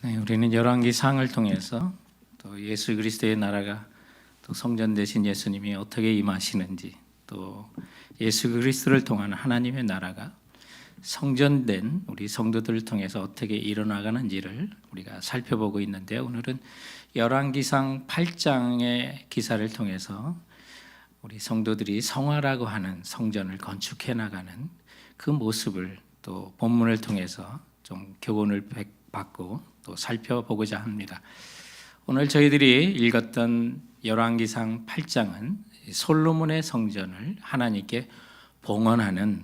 네, 우리는 열왕기상을 통해서 또 예수 그리스도의 나라가 또 성전 되신 예수님이 어떻게 임하시는지, 또 예수 그리스도를 통한 하나님의 나라가 성전된 우리 성도들을 통해서 어떻게 일어나가는지를 우리가 살펴보고 있는데요. 오늘은 열왕기상 8장의 기사를 통해서 우리 성도들이 성화라고 하는 성전을 건축해 나가는 그 모습을 또 본문을 통해서 좀 교훈을 받고 또 살펴보고자 합니다. 오늘 저희들이 읽었던 열왕기상 8장은 솔로몬의 성전을 하나님께 봉헌하는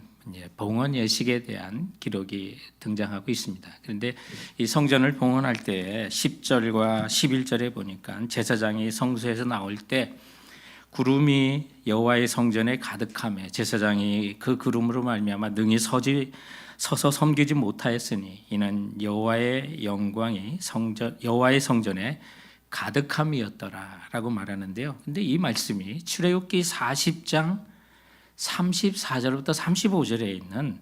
봉헌 예식에 대한 기록이 등장하고 있습니다. 그런데 이 성전을 봉헌할 때 10절과 11절에 보니까 제사장이 성소에서 나올 때 구름이 여호와의 성전에 가득하며 제사장이 그 구름으로 말미암아 능히 서서 섬기지 못하였으니 이는 여호와의 영광이 여호와의 성전에 가득함이었더라라고 말하는데요. 근데 이 말씀이 출애굽기 40장 34절부터 35절에 있는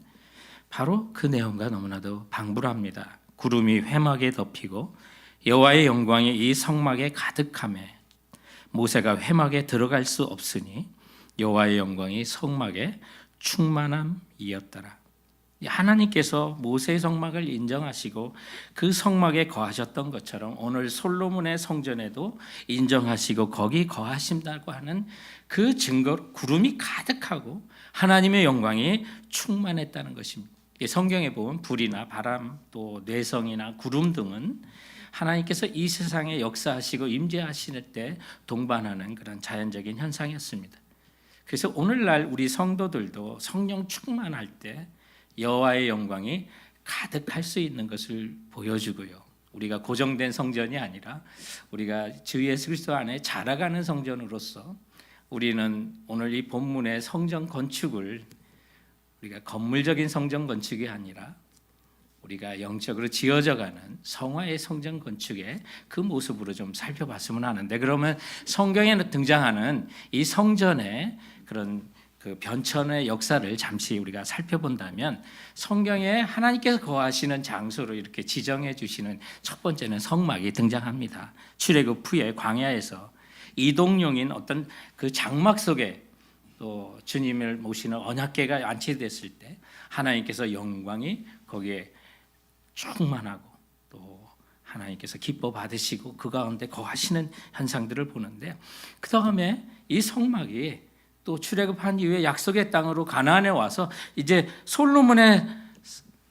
바로 그 내용과 너무나도 방불합니다. 구름이 회막에 덮이고 여호와의 영광이 이 성막에 가득하매 모세가 회막에 들어갈 수 없으니 여호와의 영광이 성막에 충만함이었더라. 하나님께서 모세의 성막을 인정하시고 그 성막에 거하셨던 것처럼 오늘 솔로몬의 성전에도 인정하시고 거기 거하신다고 하는 그 증거로 구름이 가득하고 하나님의 영광이 충만했다는 것입니다. 성경에 보면 불이나 바람 또 뇌성이나 구름 등은 하나님께서 이 세상에 역사하시고 임재하실 때 동반하는 그런 자연적인 현상이었습니다. 그래서 오늘날 우리 성도들도 성령 충만할 때 여호와의 영광이 가득할 수 있는 것을 보여주고요. 우리가 고정된 성전이 아니라 우리가 주 예수 그리스도 안에 자라가는 성전으로서 우리는 오늘 이 본문의 성전 건축을 우리가 건물적인 성전 건축이 아니라 우리가 영적으로 지어져가는 성화의 성전 건축의 그 모습으로 좀 살펴봤으면 하는데, 그러면 성경에 등장하는 이 성전의 그런 그 변천의 역사를 잠시 우리가 살펴본다면 성경에 하나님께서 거하시는 장소로 이렇게 지정해 주시는 첫 번째는 성막이 등장합니다. 출애굽 후에 광야에서 이동용인 어떤 그 장막 속에 또 주님을 모시는 언약궤가 안치됐을 때 하나님께서 영광이 거기에 충만하고 또 하나님께서 기뻐 받으시고 그 가운데 거하시는 현상들을 보는데, 그 다음에 이 성막이 또 출애굽한 이후에 약속의 땅으로 가나안에 와서 이제 솔로몬의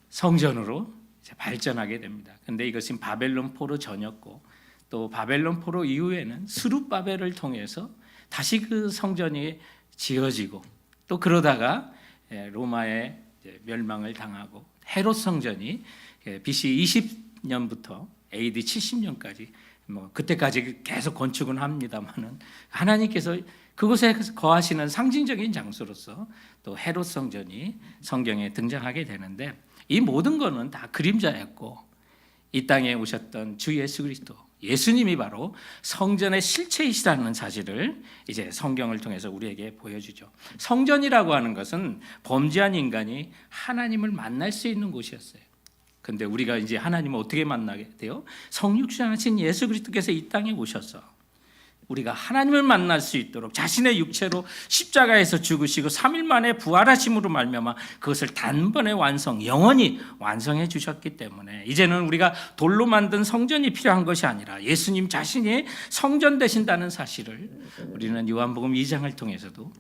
성전으로 이제 발전하게 됩니다. 그런데 이것은 바벨론 포로 전이었고 또 바벨론 포로 이후에는 스룹바벨을 통해서 다시 그 성전이 지어지고 또 그러다가 로마의 멸망을 당하고 헤롯 성전이 BC 20년부터 AD 70년까지 그때까지 계속 건축은 합니다만은 하나님께서 그곳에 거하시는 상징적인 장소로서 또 헤롯 성전이 성경에 등장하게 되는데, 이 모든 것은 다 그림자였고 이 땅에 오셨던 주 예수 그리스도 예수님이 바로 성전의 실체이시라는 사실을 이제 성경을 통해서 우리에게 보여주죠. 성전이라고 하는 것은 범죄한 인간이 하나님을 만날 수 있는 곳이었어요. 근데 우리가 이제 하나님을 어떻게 만나게 돼요? 성육신하신 예수 그리스도께서 이 땅에 오셔서 우리가 하나님을 만날 수 있도록 자신의 육체로 십자가에서 죽으시고 3일 만에 부활하심으로 말미암아 그것을 단번에 영원히 완성해 주셨기 때문에 이제는 우리가 돌로 만든 성전이 필요한 것이 아니라 예수님 자신이 성전 되신다는 사실을 우리는 요한복음 2장을 통해서도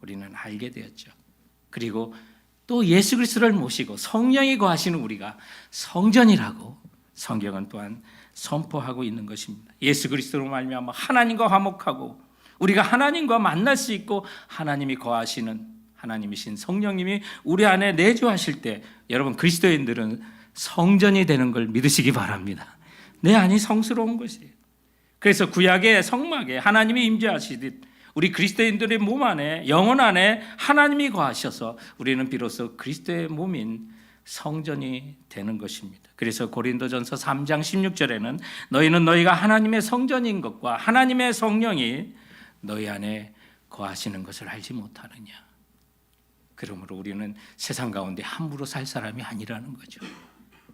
우리는 알게 되었죠. 그리고 또 예수 그리스도를 모시고 성령이 거하시는 우리가 성전이라고 성경은 또한 선포하고 있는 것입니다. 예수 그리스도로 말미암아 하나님과 화목하고 우리가 하나님과 만날 수 있고 하나님이 거하시는 하나님이신 성령님이 우리 안에 내주하실 때 여러분 그리스도인들은 성전이 되는 걸 믿으시기 바랍니다. 내 안이 성스러운 것이에요. 그래서 구약의 성막에 하나님이 임재하시듯 우리 그리스도인들의 몸 안에 영혼 안에 하나님이 거하셔서 우리는 비로소 그리스도의 몸인 성전이 되는 것입니다. 그래서 고린도전서 3장 16절에는 너희는 너희가 하나님의 성전인 것과 하나님의 성령이 너희 안에 거하시는 것을 알지 못하느냐. 그러므로 우리는 세상 가운데 함부로 살 사람이 아니라는 거죠.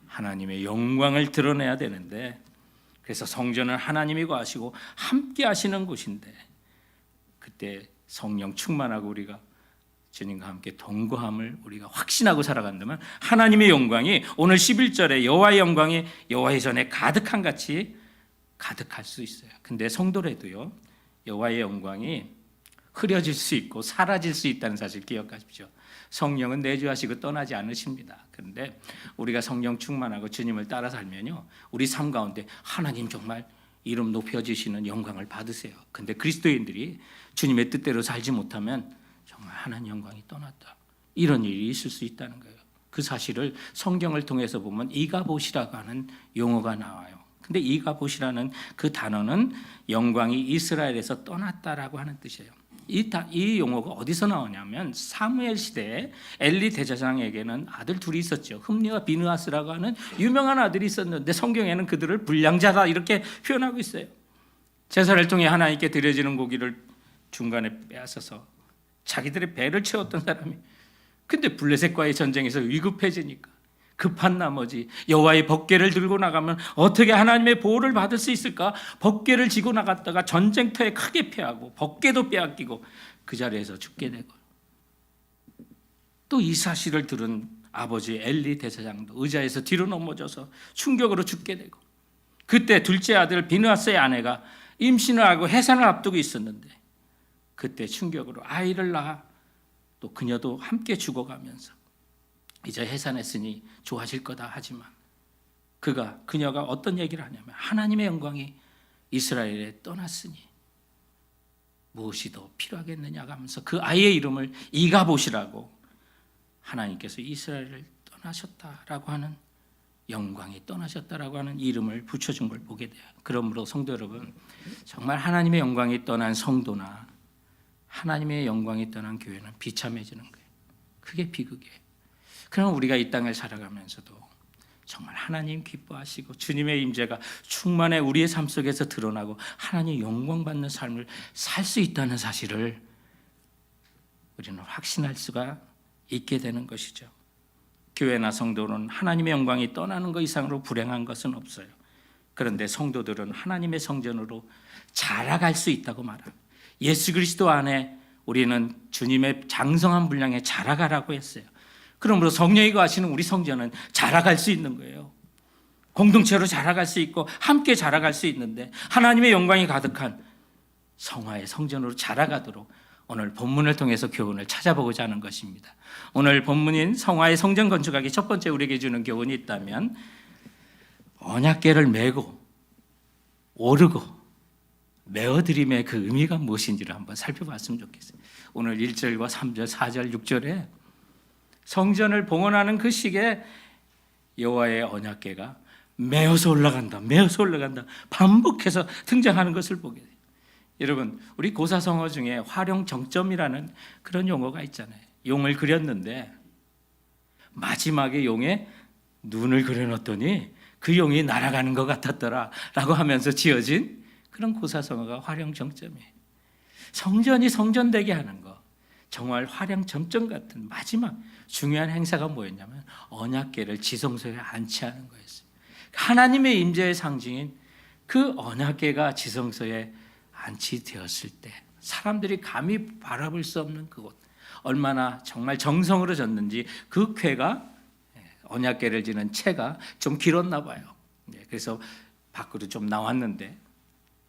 하나님의 영광을 드러내야 되는데, 그래서 성전은 하나님이 거하시고 함께 하시는 곳인데, 그때 성령 충만하고 우리가 주님과 함께 동거함을 우리가 확신하고 살아간다면 하나님의 영광이 오늘 11절에 여호와의 영광이 여호와의 전에 가득한 같이 가득할 수 있어요. 근데 성도라도요, 여호와의 영광이 흐려질 수 있고 사라질 수 있다는 사실 기억하십시오. 성령은 내주하시고 떠나지 않으십니다. 그런데 우리가 성령 충만하고 주님을 따라 살면요, 우리 삶 가운데 하나님 정말 이름 높여주시는 영광을 받으세요. 근데 그리스도인들이 주님의 뜻대로 살지 못하면 정말 하나님 영광이 떠났다, 이런 일이 있을 수 있다는 거예요. 그 사실을 성경을 통해서 보면 이가봇이라고 하는 용어가 나와요. 근데 이가봇이라는 그 단어는 영광이 이스라엘에서 떠났다라고 하는 뜻이에요. 이 용어가 어디서 나오냐면 사무엘 시대에 엘리 대제사장에게는 아들 둘이 있었죠. 흠니와 비느하스라고 하는 유명한 아들이 있었는데 성경에는 그들을 불량자다 이렇게 표현하고 있어요. 제사를 통해 하나님께 드려지는 고기를 중간에 빼앗아서 자기들의 배를 채웠던 사람이, 근데 블레셋과의 전쟁에서 위급해지니까 급한 나머지 여호와의 법궤를 들고 나가면 어떻게 하나님의 보호를 받을 수 있을까? 법궤를 지고 나갔다가 전쟁터에 크게 패하고 법궤도 빼앗기고 그 자리에서 죽게 되고, 또 이 사실을 들은 아버지 엘리 대제사장도 의자에서 뒤로 넘어져서 충격으로 죽게 되고, 그때 둘째 아들 비느하스의 아내가 임신을 하고 해산을 앞두고 있었는데 그때 충격으로 아이를 낳아 또 그녀도 함께 죽어가면서 이제 해산했으니 좋아질 거다 하지만 그녀가 어떤 얘기를 하냐면 하나님의 영광이 이스라엘에 떠났으니 무엇이 더 필요하겠느냐고 하면서 그 아이의 이름을 이가봇이라고, 하나님께서 이스라엘을 떠나셨다라고 하는, 영광이 떠나셨다라고 하는 이름을 붙여준 걸 보게 돼요. 그러므로 성도 여러분, 정말 하나님의 영광이 떠난 성도나 하나님의 영광이 떠난 교회는 비참해지는 거예요. 그게 비극이에요. 그럼 우리가 이 땅을 살아가면서도 정말 하나님 기뻐하시고 주님의 임재가 충만해 우리의 삶 속에서 드러나고 하나님 영광 받는 삶을 살 수 있다는 사실을 우리는 확신할 수가 있게 되는 것이죠. 교회나 성도는 하나님의 영광이 떠나는 것 이상으로 불행한 것은 없어요. 그런데 성도들은 하나님의 성전으로 자라갈 수 있다고 말합니다. 예수 그리스도 안에 우리는 주님의 장성한 분량에 자라가라고 했어요. 그러므로 성령이 거하시는 우리 성전은 자라갈 수 있는 거예요. 공동체로 자라갈 수 있고 함께 자라갈 수 있는데, 하나님의 영광이 가득한 성화의 성전으로 자라가도록 오늘 본문을 통해서 교훈을 찾아보고자 하는 것입니다. 오늘 본문인 성화의 성전 건축하기 첫 번째 우리에게 주는 교훈이 있다면, 언약궤를 메고 오르고 메어드림의 그 의미가 무엇인지를 한번 살펴봤으면 좋겠어요. 오늘 1절과 3절, 4절, 6절에 성전을 봉헌하는 그 시기에 여호와의 언약궤가 메어서 올라간다, 메어서 올라간다 반복해서 등장하는 것을 보게 돼요. 여러분, 우리 고사성어 중에 활용정점이라는 그런 용어가 있잖아요. 용을 그렸는데 마지막에 용에 눈을 그려놓더니 그 용이 날아가는 것 같았더라 라고 하면서 지어진 그런 고사성어가 활용정점이에요. 성전이 성전되게 하는 거, 정말 활용점점 같은 마지막 중요한 행사가 뭐였냐면 언약궤를 지성소에 안치하는 거였어요. 하나님의 임재의 상징인 그 언약궤가 지성소에 안치되었을 때 사람들이 감히 바라볼 수 없는 그곳, 얼마나 정말 정성으로 졌는지 그 궤가, 언약궤를 지는 채가 좀 길었나 봐요. 그래서 밖으로 좀 나왔는데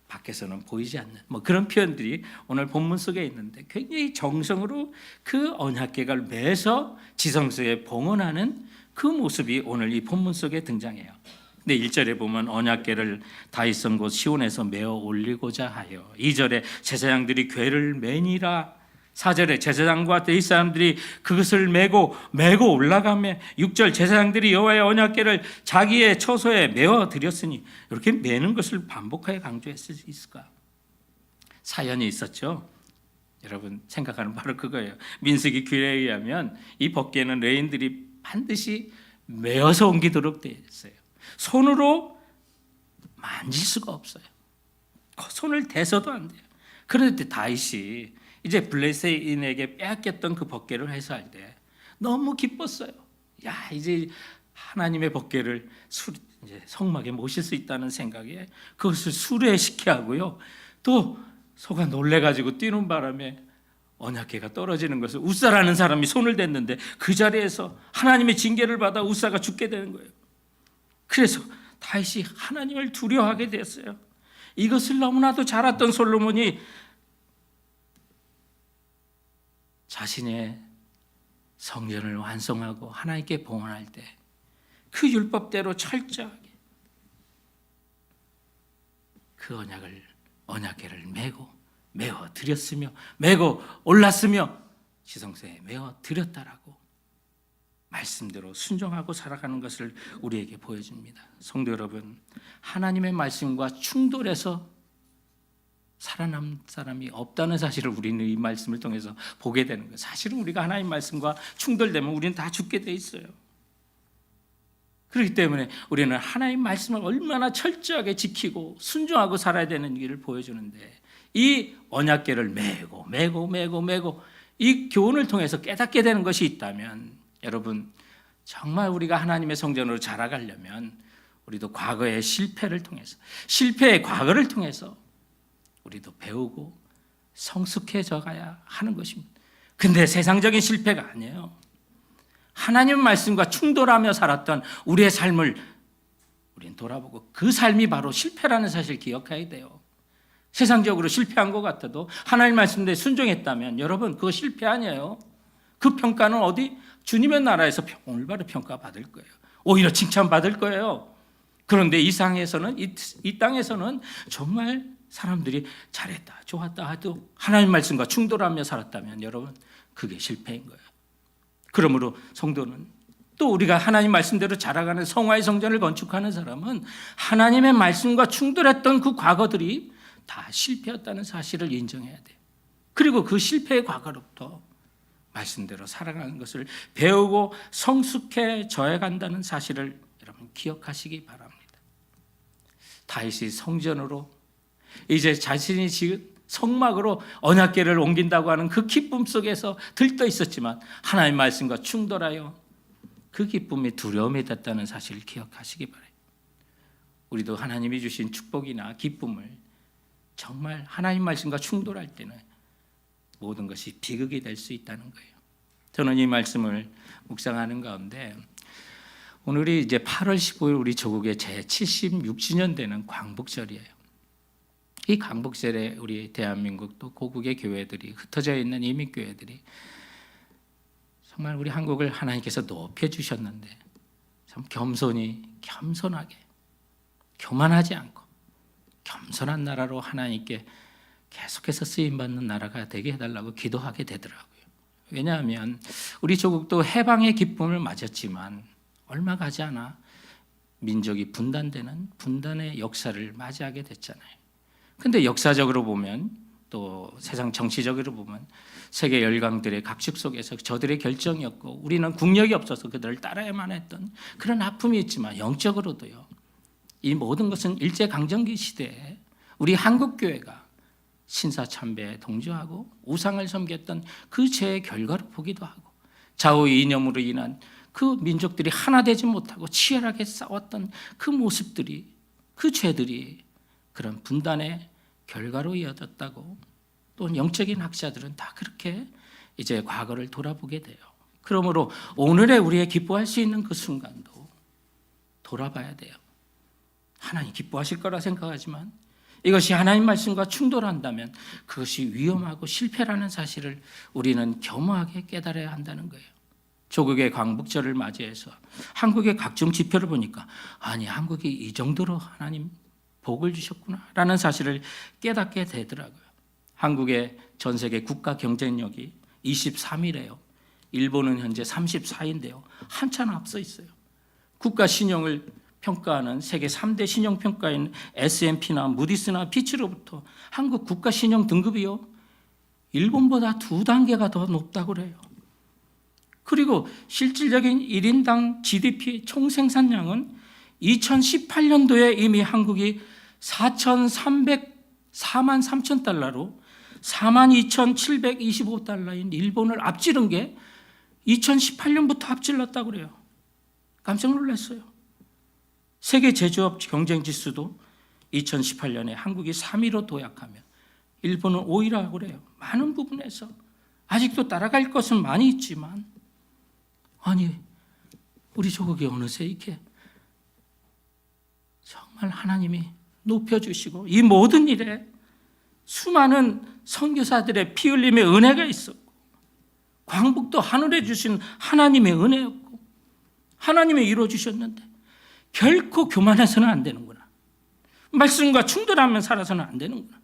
밖에서는 보이지 않는 그런 표현들이 오늘 본문 속에 있는데, 굉장히 정성으로 그 언약궤를 매서 지성소에 봉헌하는 그 모습이 오늘 이 본문 속에 등장해요. 근데 1절에 보면 언약궤를 다윗성 곳 시온에서 메어 올리고자 하여, 2절에 제사장들이 궤를 매니라, 4절에 제사장과 레위 사람들이 그것을 메고 올라가며, 6절 제사장들이 여호와의 언약궤를 자기의 처소에 메어 드렸으니, 이렇게 매는 것을 반복하여 강조했을 수 있을까? 사연이 있었죠. 여러분 생각하는 바로 그거예요. 민수기 규례에 의하면 이 법궤는 레위인들이 반드시 메어서 옮기도록 되어 있어요. 손으로 만질 수가 없어요. 손을 대서도 안 돼요. 그런데 다윗이 이제 블레셋인에게 빼앗겼던 그 법궤를 회수할 때 너무 기뻤어요. 야, 이제 하나님의 법궤를 이제 성막에 모실 수 있다는 생각에 그것을 수레시켜 하고요. 또 소가 놀래가지고 뛰는 바람에 언약궤가 떨어지는 것을 웃사라는 사람이 손을 댔는데 그 자리에서 하나님의 징계를 받아 웃사가 죽게 되는 거예요. 그래서 다윗이 하나님을 두려워하게 됐어요. 이것을 너무나도 잘 알았던 솔로몬이 자신의 성전을 완성하고 하나님께 봉헌할 때 그 율법대로 철저하게 그 언약궤를 메워 드렸으며 메고 올랐으며 지성소에 메워 드렸다라고 말씀대로 순종하고 살아가는 것을 우리에게 보여줍니다. 성도 여러분, 하나님의 말씀과 충돌해서 살아남은 사람이 없다는 사실을 우리는 이 말씀을 통해서 보게 되는 거예요. 사실은 우리가 하나님 말씀과 충돌되면 우리는 다 죽게 돼 있어요. 그렇기 때문에 우리는 하나님 말씀을 얼마나 철저하게 지키고 순종하고 살아야 되는 일을 보여주는데, 이 언약궤를 메고 이 교훈을 통해서 깨닫게 되는 것이 있다면, 여러분 정말 우리가 하나님의 성전으로 자라가려면 우리도 과거의 실패를 통해서, 실패의 과거를 통해서 우리도 배우고 성숙해져 가야 하는 것입니다. 근데 세상적인 실패가 아니에요. 하나님 말씀과 충돌하며 살았던 우리의 삶을 우리는 돌아보고 그 삶이 바로 실패라는 사실을 기억해야 돼요. 세상적으로 실패한 것 같아도 하나님 말씀대로 순종했다면 여러분 그거 실패 아니에요. 그 평가는 어디? 주님의 나라에서 올바로 평가받을 거예요. 오히려 칭찬받을 거예요. 그런데 이 땅에서는 정말 사람들이 잘했다, 좋았다 해도 하나님 말씀과 충돌하며 살았다면 여러분 그게 실패인 거예요. 그러므로 성도는, 또 우리가 하나님 말씀대로 자라가는 성화의 성전을 건축하는 사람은 하나님의 말씀과 충돌했던 그 과거들이 다 실패였다는 사실을 인정해야 돼요. 그리고 그 실패의 과거로부터 말씀대로 살아가는 것을 배우고 성숙해져야 간다는 사실을 여러분 기억하시기 바랍니다. 다윗이 성전으로 이제 자신이 지은 성막으로 언약궤를 옮긴다고 하는 그 기쁨 속에서 들떠 있었지만 하나님의 말씀과 충돌하여 그 기쁨이 두려움이 됐다는 사실을 기억하시기 바랍니다. 우리도 하나님이 주신 축복이나 기쁨을 정말 하나님 말씀과 충돌할 때는 모든 것이 비극이 될 수 있다는 거예요. 저는 이 말씀을 묵상하는 가운데 오늘이 이제 8월 15일 우리 조국의 제76주년 되는 광복절이에요. 이 광복절에 우리 대한민국 또 고국의 교회들이, 흩어져 있는 이민교회들이 정말 우리 한국을 하나님께서 높여주셨는데 참 겸손하게 교만하지 않고 겸손한 나라로 하나님께 계속해서 쓰임받는 나라가 되게 해달라고 기도하게 되더라고요. 왜냐하면 우리 조국도 해방의 기쁨을 맞았지만 얼마 가지 않아 민족이 분단되는 분단의 역사를 맞이하게 됐잖아요. 근데 역사적으로 보면 또 세상 정치적으로 보면 세계 열강들의 각축 속에서 저들의 결정이었고 우리는 국력이 없어서 그들을 따라야만 했던 그런 아픔이 있지만, 영적으로도요, 이 모든 것은 일제강점기 시대에 우리 한국교회가 신사참배에 동조하고 우상을 섬겼던 그 죄의 결과로 보기도 하고, 좌우 이념으로 인한 그 민족들이 하나 되지 못하고 치열하게 싸웠던 그 모습들이, 그 죄들이 그런 분단의 결과로 이어졌다고 또 영적인 학자들은 다 그렇게 이제 과거를 돌아보게 돼요. 그러므로 오늘의 우리의 기뻐할 수 있는 그 순간도 돌아봐야 돼요. 하나님 기뻐하실 거라 생각하지만 이것이 하나님 말씀과 충돌한다면 그것이 위험하고 실패라는 사실을 우리는 겸허하게 깨달아야 한다는 거예요. 조국의 광복절을 맞이해서 한국의 각종 지표를 보니까 아니 한국이 이 정도로 하나님 복을 주셨구나라는 사실을 깨닫게 되더라고요. 한국의 전 세계 국가 경쟁력이 23위래요. 일본은 현재 34위인데요. 한참 앞서 있어요. 국가 신용을 평가하는 세계 3대 신용평가인 S&P나 무디스나 피치로부터 한국 국가 신용 등급이요, 일본보다 2단계가 더 높다고 그래요. 그리고 실질적인 1인당 GDP 총생산량은 2018년도에 이미 한국이 43,300달러로 42,725달러인 일본을 앞지른 게 2018년부터 앞질렀다고 그래요. 깜짝 놀랐어요. 세계 제조업 경쟁 지수도 2018년에 한국이 3위로 도약하며 일본은 5위라고 그래요. 많은 부분에서 아직도 따라갈 것은 많이 있지만, 아니 우리 조국이 어느새 이렇게 정말 하나님이 높여주시고 이 모든 일에 수많은 선교사들의 피 흘림의 은혜가 있었고, 광복도 하늘에 주신 하나님의 은혜였고, 하나님이 이루어주셨는데 결코 교만해서는 안 되는구나. 말씀과 충돌하면 살아서는 안 되는구나.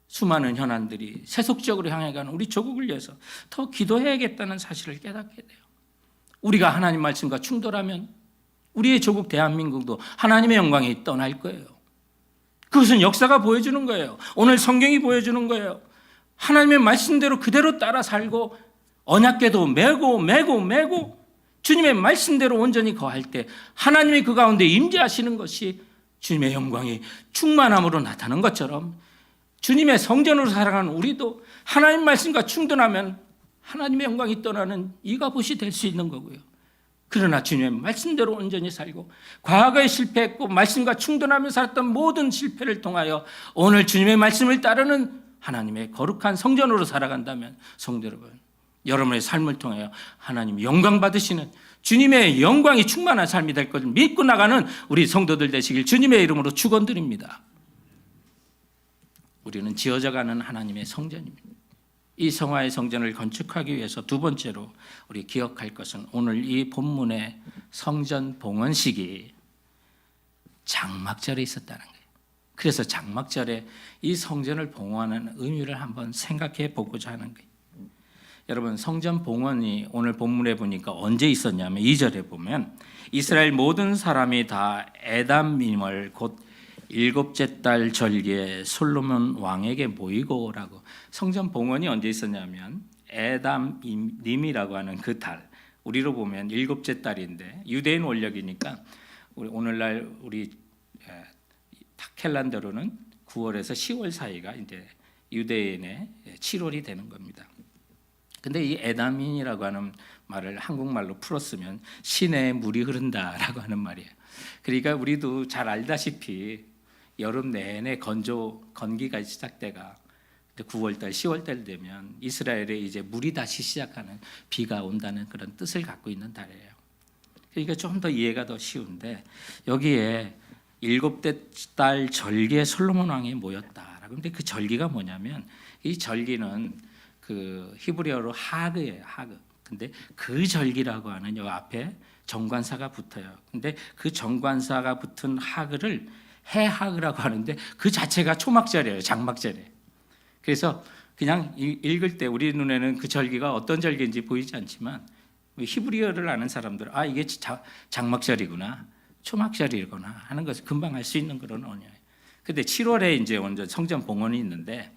수많은 현안들이 세속적으로 향해가는 우리 조국을 위해서 더 기도해야겠다는 사실을 깨닫게 돼요. 우리가 하나님 말씀과 충돌하면 우리의 조국 대한민국도 하나님의 영광이 떠날 거예요. 그것은 역사가 보여주는 거예요. 오늘 성경이 보여주는 거예요. 하나님의 말씀대로 그대로 따라 살고 언약궤도 메고 주님의 말씀대로 온전히 거할 때 하나님이 그 가운데 임재하시는 것이 주님의 영광이 충만함으로 나타나는 것처럼, 주님의 성전으로 살아가는 우리도 하나님 말씀과 충돌하면 하나님의 영광이 떠나는 이 갑옷이 될 수 있는 거고요. 그러나 주님의 말씀대로 온전히 살고 과거에 실패했고 말씀과 충돌하며 살았던 모든 실패를 통하여 오늘 주님의 말씀을 따르는 하나님의 거룩한 성전으로 살아간다면, 성도 여러분, 여러분의 삶을 통하여 하나님 영광 받으시는 주님의 영광이 충만한 삶이 될 것을 믿고 나가는 우리 성도들 되시길 주님의 이름으로 축원드립니다. 우리는 지어져가는 하나님의 성전입니다. 이 성화의 성전을 건축하기 위해서 두 번째로 우리 기억할 것은 오늘 이 본문의 성전 봉헌식이 장막절에 있었다는 거예요. 그래서 장막절에 이 성전을 봉헌하는 의미를 한번 생각해 보고자 하는 거예요. 여러분, 성전 봉헌이 오늘 본문에 보니까 언제 있었냐면 2절에 보면 이스라엘 모든 사람이 다 에담임을 곧 일곱째 달 절기에 솔로몬 왕에게 모이고라고. 성전 봉헌이 언제 있었냐면 에담님이라고 하는 그 달, 우리로 보면 일곱째 달인데 유대인 원력이니까 우리 오늘날 우리 캘린더로는 9월에서 10월 사이가 이제 유대인의 7월이 되는 겁니다. 근데 이 에담인이라고 하는 말을 한국말로 풀었으면 시내에 물이 흐른다라고 하는 말이에요. 그러니까 우리도 잘 알다시피 여름 내내 건기가 시작돼가 9월달, 10월달 되면 이스라엘에 이제 물이 다시 시작하는, 비가 온다는 그런 뜻을 갖고 있는 달이에요. 그러니까 좀 더 이해가 더 쉬운데 여기에 일곱째 달 절기에 솔로몬 왕이 모였다. 그런데 그 절기가 뭐냐면 이 절기는 그 히브리어로 하그예요. 하그. 근데 그 절기라고 하는 요 앞에 정관사가 붙어요. 근데 그 정관사가 붙은 하그를 해하그라고 하는데 그 자체가 초막절이에요. 장막절이에요. 그래서 그냥 읽을 때 우리 눈에는 그 절기가 어떤 절기인지 보이지 않지만 히브리어를 아는 사람들은 아, 이게 장막절이구나, 초막절이구나 하는 것을 금방 알 수 있는 그런 언어예요. 근데 7월에 이제 완전 성전 봉헌이 있는데,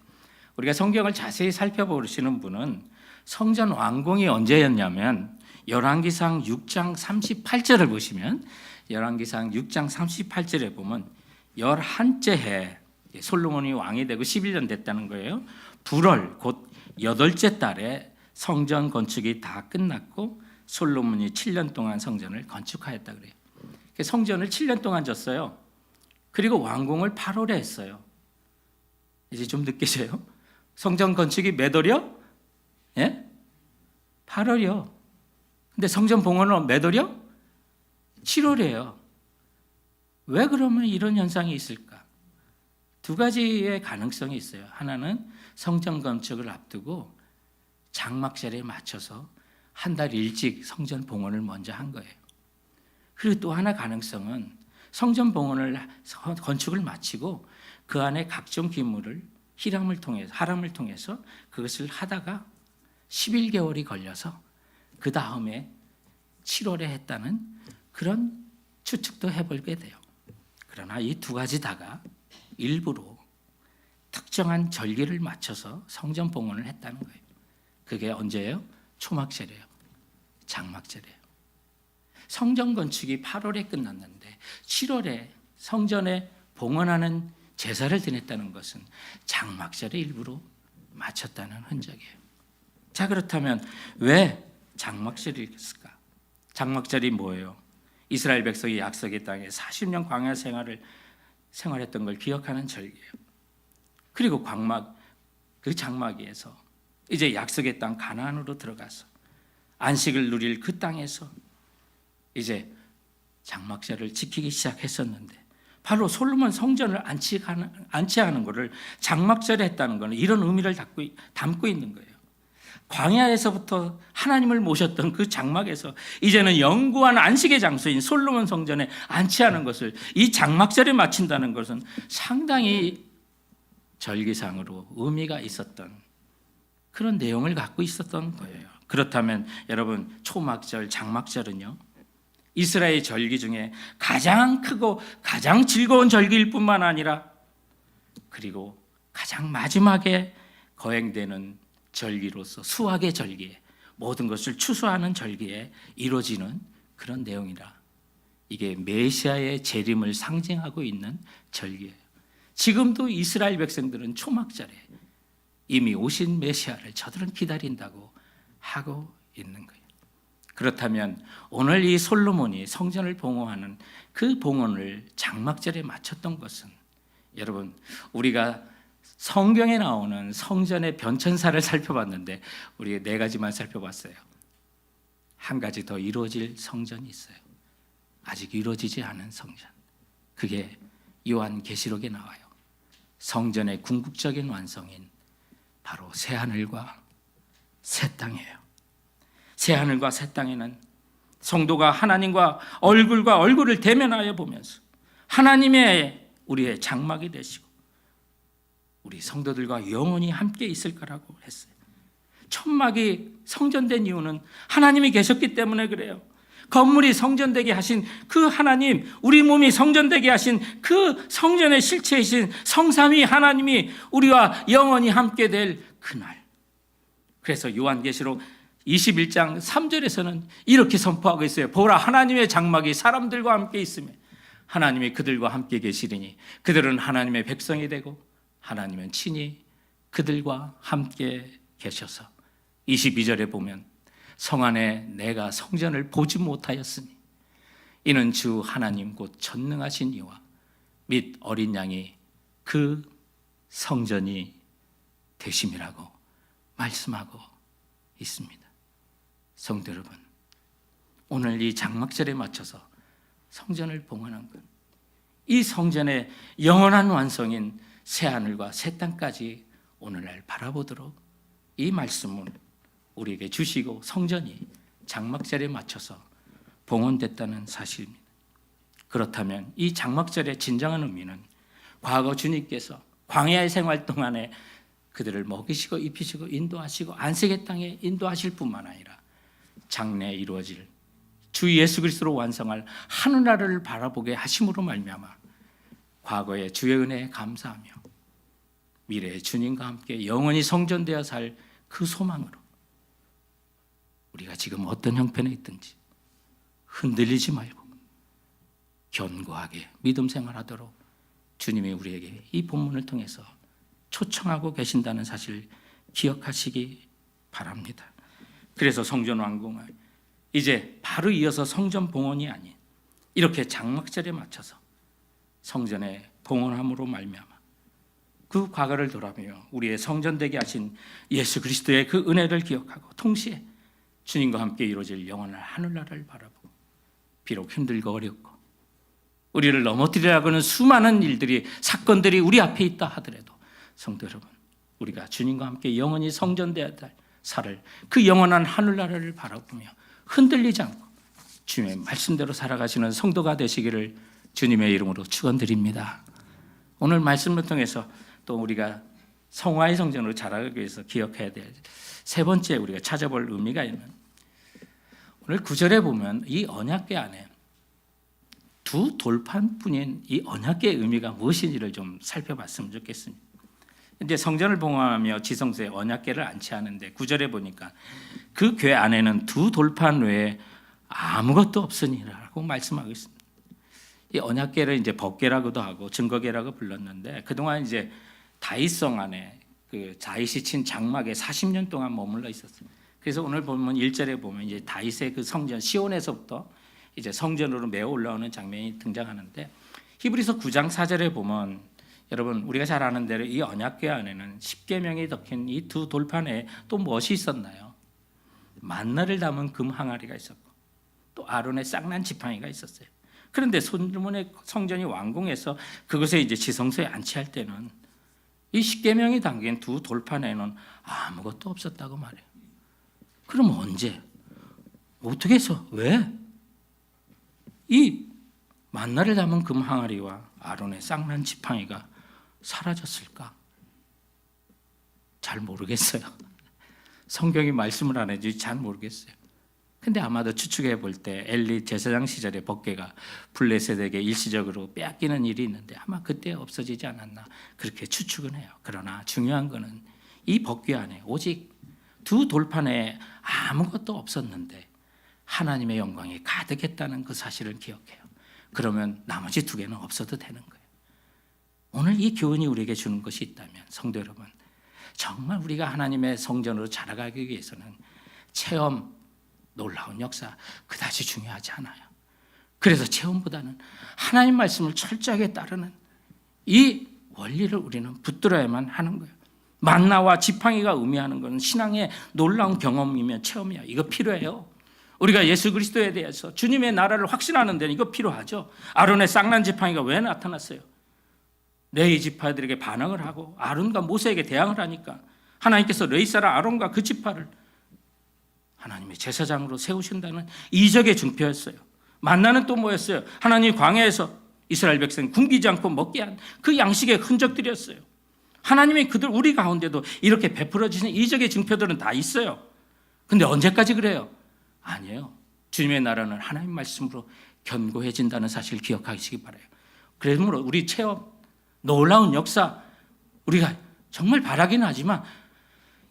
우리가 성경을 자세히 살펴보시는 분은 성전 완공이 언제였냐면 열왕기상 6장 38절을 보시면, 열왕기상 6장 38절에 보면 11째 해 솔로몬이 왕이 되고 11년 됐다는 거예요. 불월 곧 8째 달에 성전 건축이 다 끝났고 솔로몬이 7년 동안 성전을 건축하였다 그래요. 성전을 7년 동안 졌어요. 그리고 완공을 8월에 했어요. 이제 좀 느끼세요? 성전 건축이 몇 월이요? 예? 8월이요. 근데 성전 봉헌은 몇 월이요? 7월이에요. 왜 그러면 이런 현상이 있을까? 두 가지의 가능성이 있어요. 하나는 성전 건축을 앞두고 장막절에 맞춰서 한 달 일찍 성전 봉헌을 먼저 한 거예요. 그리고 또 하나 가능성은 성전 봉헌을 건축을 마치고 그 안에 각종 기물을 하람을 통해서 그것을 하다가 11개월이 걸려서 그 다음에 7월에 했다는 그런 추측도 해보게 돼요. 그러나 이 두 가지 다가 일부러 특정한 절기를 맞춰서 성전 봉헌을 했다는 거예요. 그게 언제예요? 초막절이에요. 장막절이에요. 성전 건축이 8월에 끝났는데 7월에 성전에 봉헌하는 제사를 드렸다는 것은 장막절에 일부러 맞췄다는 흔적이에요. 자, 그렇다면 왜 장막절이 있을까? 장막절이 뭐예요? 이스라엘 백성이 약속의 땅에 40년 광야 생활했던 걸 기억하는 절기예요. 그리고 그 장막에서 이제 약속의 땅 가나안으로 들어가서 안식을 누릴 그 땅에서 이제 장막절을 지키기 시작했었는데, 바로 솔로몬 성전을 안치하는 것을 장막절에 했다는 것은 이런 의미를 담고 있는 거예요. 광야에서부터 하나님을 모셨던 그 장막에서 이제는 영구한 안식의 장소인 솔로몬 성전에 안치하는 것을 이 장막절에 마친다는 것은 상당히 절기상으로 의미가 있었던 그런 내용을 갖고 있었던 거예요. 그렇다면 여러분, 초막절, 장막절은요, 이스라엘 절기 중에 가장 크고 가장 즐거운 절기일 뿐만 아니라 그리고 가장 마지막에 거행되는 절기로서 수확의 절기에, 모든 것을 추수하는 절기에 이루어지는 그런 내용이라, 이게 메시아의 재림을 상징하고 있는 절기예요. 지금도 이스라엘 백성들은 초막절에 이미 오신 메시아를 저들은 기다린다고 하고 있는 거예요. 그렇다면 오늘 이 솔로몬이 성전을 봉헌하는 그 봉헌을 장막절에 마쳤던 것은, 여러분, 우리가 성경에 나오는 성전의 변천사를 살펴봤는데 우리 4가지만 살펴봤어요. 한 가지 더 이루어질 성전이 있어요. 아직 이루어지지 않은 성전. 그게 요한계시록에 나와요. 성전의 궁극적인 완성인 바로 새하늘과 새 땅이에요. 새하늘과 새 땅에는 성도가 하나님과 얼굴을 대면하여 보면서 하나님의 우리의 장막이 되시고 우리 성도들과 영원히 함께 있을 거라고 했어요. 천막이 성전된 이유는 하나님이 계셨기 때문에 그래요. 건물이 성전되게 하신 그 하나님, 우리 몸이 성전되게 하신 그 성전의 실체이신 성삼위 하나님이 우리와 영원히 함께 될 그날. 그래서 요한계시록 21장 3절에서는 이렇게 선포하고 있어요. 보라, 하나님의 장막이 사람들과 함께 있으며 하나님이 그들과 함께 계시리니 그들은 하나님의 백성이 되고 하나님은 친히 그들과 함께 계셔서, 22절에 보면 성 안에 내가 성전을 보지 못하였으니 이는 주 하나님 곧 전능하신 이와 및 어린 양이 그 성전이 되심이라고 말씀하고 있습니다. 성도 여러분, 오늘 이 장막절에 맞춰서 성전을 봉헌한 것, 이 성전의 영원한 완성인 새하늘과 새 땅까지 오늘날 바라보도록 이 말씀을 우리에게 주시고 성전이 장막절에 맞춰서 봉헌됐다는 사실입니다. 그렇다면 이 장막절의 진정한 의미는 과거 주님께서 광야의 생활 동안에 그들을 먹이시고 입히시고 인도하시고 안식의 땅에 인도하실 뿐만 아니라 장래에 이루어질 주 예수 그리스도로 완성할 하늘나라를 바라보게 하심으로 말미암아 과거의 주의 은혜에 감사하며 미래의 주님과 함께 영원히 성전되어 살 그 소망으로 우리가 지금 어떤 형편에 있든지 흔들리지 말고 견고하게 믿음 생활하도록 주님이 우리에게 이 본문을 통해서 초청하고 계신다는 사실 기억하시기 바랍니다. 그래서 성전 완공을 이제 바로 이어서 성전 봉헌이 아닌 이렇게 장막절에 맞춰서 성전의 봉헌함으로 말미암아 그 과거를 돌아보며 우리의 성전되게 하신 예수 그리스도의 그 은혜를 기억하고 동시에 주님과 함께 이루어질 영원한 하늘나라를 바라보고, 비록 힘들고 어렵고 우리를 넘어뜨리려고 하는 수많은 일들이, 사건들이 우리 앞에 있다 하더라도 성도 여러분, 우리가 주님과 함께 영원히 성전되어야 살 그 영원한 하늘나라를 바라보며 흔들리지 않고 주님의 말씀대로 살아가시는 성도가 되시기를 주님의 이름으로 축원드립니다. 오늘 말씀을 통해서 또 우리가 성화의 성전으로 자라기 위해서 기억해야 될 세 번째 우리가 찾아볼 의미가 있는, 오늘 9절에 보면 이 언약궤 안에 두 돌판뿐인 이 언약궤의 의미가 무엇인지를 좀 살펴봤으면 좋겠습니다. 이제 성전을 봉헌하며 지성소에 언약궤를 안치하는데 9절에 보니까 그 궤 안에는 두 돌판 외에 아무것도 없으니라고 말씀하고 있습니다. 이 언약궤를 이제 법궤라고도 하고 증거궤라고 불렀는데, 그동안 이제 다윗성 안에 그 다윗이 친 장막에 40년 동안 머물러 있었어요. 그래서 오늘 보면 1절에 보면 이제 다윗의 그 성전 시온에서부터 이제 성전으로 메어 올라오는 장면이 등장하는데, 히브리서 9장 4절에 보면 여러분 우리가 잘 아는 대로 이 언약궤 안에는 십계명이 적힌 이 두 돌판에 또 무엇이 있었나요? 만나를 담은 금 항아리가 있었고 또 아론의 쌍난 지팡이가 있었어요. 그런데 솔로몬의 성전이 완공해서 그것에 이제 지성소에 안치할 때는 이 십계명이 담긴 두 돌판에는 아무것도 없었다고 말해요. 그럼 언제? 어떻게 해서? 왜? 이 만나를 담은 금 항아리와 아론의 쌍난 지팡이가 사라졌을까? 잘 모르겠어요. 성경이 말씀을 안 해주지 잘 모르겠어요. 근데 아마도 추측해 볼 때 엘리 제사장 시절의 법궤가 블레셋에게 일시적으로 빼앗기는 일이 있는데 아마 그때 없어지지 않았나 그렇게 추측은 해요. 그러나 중요한 거는 이 법궤 안에 오직 두 돌판에 아무것도 없었는데 하나님의 영광이 가득했다는 그 사실을 기억해요. 그러면 나머지 두 개는 없어도 되는 거예요. 오늘 이 교훈이 우리에게 주는 것이 있다면 성도 여러분, 정말 우리가 하나님의 성전으로 자라가기 위해서는 체험, 놀라운 역사 그다지 중요하지 않아요. 그래서 체험보다는 하나님 말씀을 철저하게 따르는 이 원리를 우리는 붙들어야만 하는 거예요. 만나와 지팡이가 의미하는 것은 신앙의 놀라운 경험이며 체험이에요. 이거 필요해요. 우리가 예수 그리스도에 대해서 주님의 나라를 확신하는 데는 이거 필요하죠. 아론의 쌍난 지팡이가 왜 나타났어요? 레위 지파들에게 반항을 하고 아론과 모세에게 대항을 하니까 하나님께서 레위 사람 아론과 그 지파를 하나님의 제사장으로 세우신다는 이적의 증표였어요. 만나는 또 뭐였어요? 하나님 광야에서 이스라엘 백성 굶기지 않고 먹게 한 그 양식의 흔적들이었어요. 하나님이 그들 우리 가운데도 이렇게 베풀어지는 이적의 증표들은 다 있어요. 근데 언제까지 그래요? 아니에요. 주님의 나라는 하나님 말씀으로 견고해진다는 사실을 기억하시기 바라요. 그러므로 우리 체험, 놀라운 역사 우리가 정말 바라기는 하지만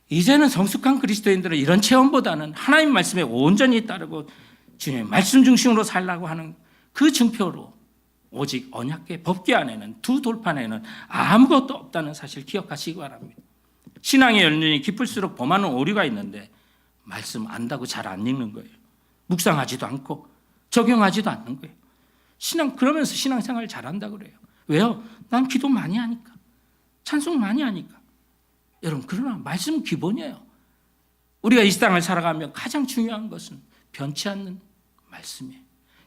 이제는 성숙한 그리스도인들은 이런 체험보다는 하나님 말씀에 온전히 따르고 주님의 말씀 중심으로 살라고 하는 그 증표로 오직 언약궤 법궤 안에는 두 돌판에는 아무것도 없다는 사실 기억하시기 바랍니다. 신앙의 연륜이 깊을수록 범하는 오류가 있는데 말씀 안다고 잘 안 읽는 거예요. 묵상하지도 않고 적용하지도 않는 거예요. 그러면서 신앙생활을 잘한다 그래요. 왜요? 난 기도 많이 하니까, 찬송 많이 하니까. 여러분, 그러나 말씀은 기본이에요. 우리가 이 땅을 살아가며 가장 중요한 것은 변치 않는 말씀이에요.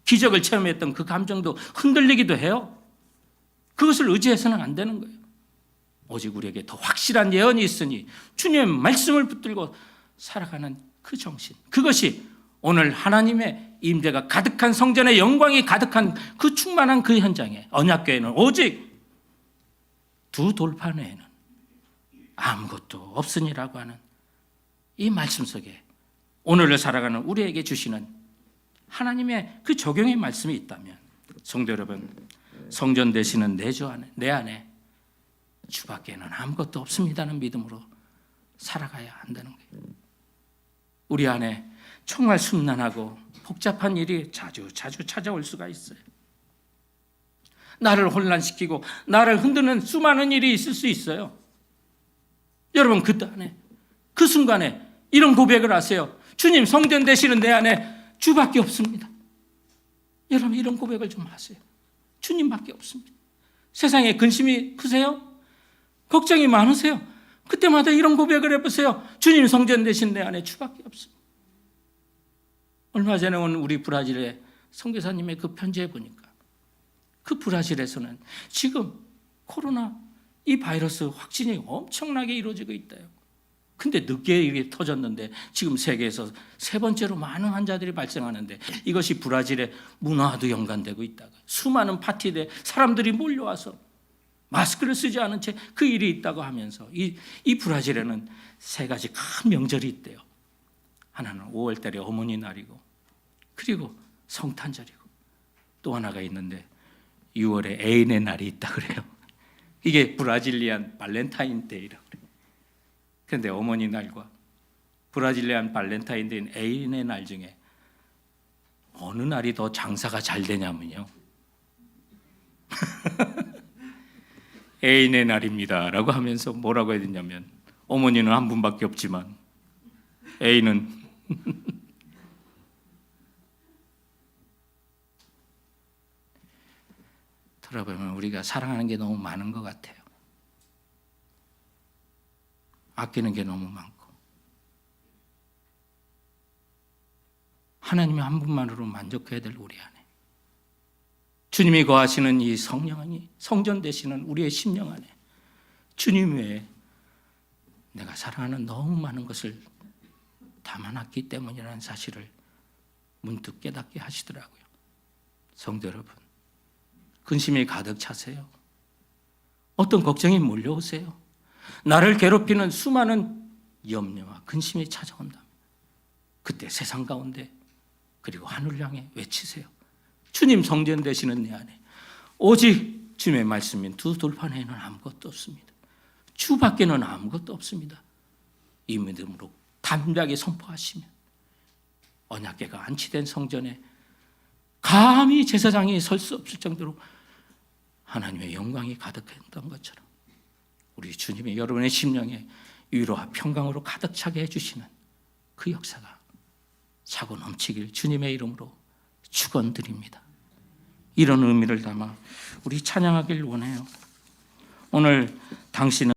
기적을 체험했던 그 감정도 흔들리기도 해요. 그것을 의지해서는 안 되는 거예요. 오직 우리에게 더 확실한 예언이 있으니 주님의 말씀을 붙들고 살아가는 그 정신, 그것이 오늘 하나님의 임재가 가득한 성전의 영광이 가득한 그 충만한 그 현장에 언약궤에는 오직 두 돌판 외에는 아무것도 없으니라고 하는 이 말씀 속에 오늘을 살아가는 우리에게 주시는 하나님의 그 적용의 말씀이 있다면 성도 여러분, 성전 되시는 내 안에 주밖에는 아무것도 없습니다는 믿음으로 살아가야 한다는 거예요. 우리 안에 정말 순난하고 복잡한 일이 자주 찾아올 수가 있어요. 나를 혼란시키고 나를 흔드는 수많은 일이 있을 수 있어요. 여러분, 그 안에 그 순간에 이런 고백을 하세요. 주님, 성전 되시는 내 안에 주밖에 없습니다. 여러분, 이런 고백을 좀 하세요. 주님밖에 없습니다. 세상에 근심이 크세요? 걱정이 많으세요? 그때마다 이런 고백을 해보세요. 주님, 성전 되신 내 안에 주밖에 없습니다. 얼마 전에 온 우리 브라질의 선교사님의 그 편지에 보니까 그 브라질에서는 지금 코로나 이 바이러스 확진이 엄청나게 이루어지고 있대요. 근데 늦게 이게 터졌는데 지금 세계에서 세 번째로 많은 환자들이 발생하는데 이것이 브라질의 문화와도 연관되고 있다고. 수많은 파티에 사람들이 몰려와서 마스크를 쓰지 않은 채 그 일이 있다고 하면서 이 브라질에는 세 가지 큰 명절이 있대요. 하나는 5월달에 어머니 날이고, 그리고 성탄절이고, 또 하나가 있는데 6월에 애인의 날이 있다 그래요. 이게 브라질리안 발렌타인데이라고 그래요. 그런데 어머니 날과 브라질리안 발렌타인데이는 애인의 날 중에 어느 날이 더 장사가 잘 되냐면요. 애인의 날입니다 라고 하면서 뭐라고 해야 되냐면, 어머니는 한 분밖에 없지만 애인은 돌아보면 우리가 사랑하는 게 너무 많은 것 같아요. 아끼는 게 너무 많고 하나님의 한 분만으로 만족해야 될 우리 안에 주님이 거하시는 이 성령이 성전되시는 우리의 심령 안에 주님 외에 내가 사랑하는 너무 많은 것을 담아놨기 때문이라는 사실을 문득 깨닫게 하시더라고요. 성도 여러분, 근심이 가득 차세요. 어떤 걱정이 몰려오세요. 나를 괴롭히는 수많은 염려와 근심이 찾아온다. 그때 세상 가운데 그리고 하늘 향해 외치세요. 주님 성전 되시는 내 안에 오직 주님의 말씀인 두 돌판 외에는 아무것도 없습니다. 주 밖에는 아무것도 없습니다. 이 믿음으로 담대하게 선포하시면 언약궤가 안치된 성전에 감히 제사장이 설 수 없을 정도로 하나님의 영광이 가득했던 것처럼 우리 주님이 여러분의 심령에 위로와 평강으로 가득 차게 해주시는 그 역사가 차고 넘치길 주님의 이름으로 축원드립니다. 이런 의미를 담아 우리 찬양하길 원해요. 오늘 당신은